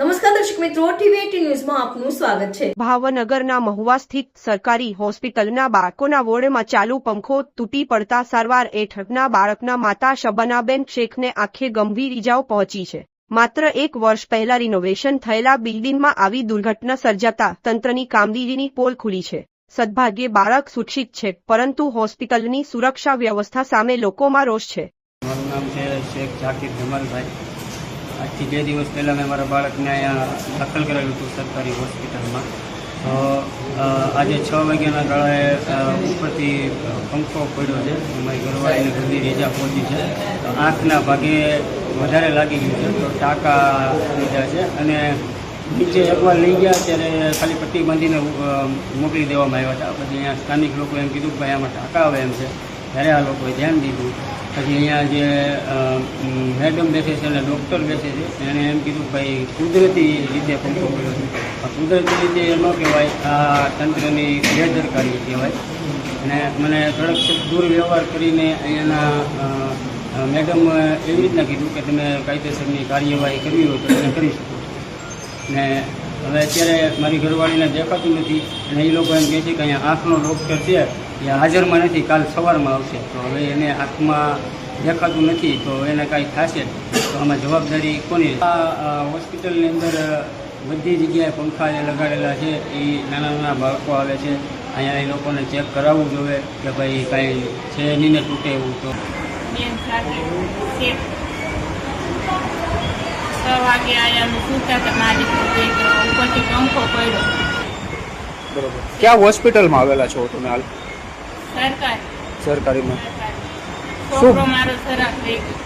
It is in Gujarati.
નમસ્કાર દર્શક મિત્રો, ટીવી18 ન્યૂઝમાં આપનું સ્વાગત છે। ભાવનગરના મહુવા સ્થિત સરકારી હોસ્પિટલના બાળકોના વોર્ડમાં ચાલુ પંખો તૂટી પડતા સારવાર હેઠળના બાળકના માતા શબાનાબેન શેખને આંખે ગંભીર ઇજાઓ પહોંચી છે। માત્ર 1 વર્ષ પહેલા રિનોવેશન થયેલા બિલ્ડિંગમાં આવી દુર્ઘટના સર્જાતા તંત્રની કામગીરીની પોલ ખુલી છે। સદભાગ્યે બાળક સુરક્ષિત છે, પરંતુ હોસ્પિટલની સુરક્ષા વ્યવસ્થા સામે લોકોમાં રોષ છે। મારું નામ છે શેખ જાકીર જમાલભાઈ। આજથી 2 દિવસ પહેલાં મેં મારા બાળકને અહીંયા દાખલ કરેલું હતું સરકારી હોસ્પિટલમાં। તો આજે 6 વાગ્યાના ગાળાએ ઉપરથી પંખો પડ્યો છે, અમારી ઘરવાળીને ગંભીર ઇજા પહોંચી છે। તો આંખના ભાગે વધારે લાગી ગયું છે, તો ટાંકા લીધા છે અને નીચે એકવાર લઈ ગયા ત્યારે ખાલી પટ્ટી બાંધીને મોકલી દેવામાં આવ્યા હતા। પછી અહીંયા સ્થાનિક લોકો એમ કીધું કે ભાઈ આમાં ટાંકા આવે એમ છે, ત્યારે આ લોકોએ ધ્યાન દીધું। પછી અહીંયા જે મેડમ બેસે છે અને ડૉક્ટર બેસે છે, એણે એમ કીધું કે ભાઈ કુદરતી રીતે પંખો પડ્યો છે। કુદરતી રીતે એ ન કહેવાય, આ તંત્રની બેદરકારી કહેવાય। અને મને થોડોક દુર્વ્યવહાર કરીને અહીંયાના મેડમ એવી રીતના કીધું કે તમે કાયદેસરની કાર્યવાહી કરવી હોય તો તમે કરી શકો। ને હવે અત્યારે મારી ઘરવાળીને દેખાતું નથી અને એ લોકો એમ કહે છે કે અહીંયા આંખનો ડૉક્ટર છે એ હાજરમાં નથી, કાલ સવારમાં આવશે। તો હવે એને આંખમાં દેખાતું નથી, તો એને કાંઈ થશે તો આમાં જવાબદારી કોની? આ હોસ્પિટલની અંદર બધી જગ્યાએ પંખા લગાડેલા છે, એ નાના નાના બાળકો આવે છે, અહીંયા એ લોકોને ચેક કરાવવું જોઈએ કે ભાઈ કાંઈ છે નહીં ને તૂટે એવું। તો 6 વાગે આયા અમે સૂતા હતા, મારી ઉપરથી પંખો પડ્યો। બરોબર, ક્યાં હોસ્પિટલમાં આવેલા છો તમે હાલ? સરકારી સરકારીમાં છોકરો મારો ખરાબ થઈ ગયો।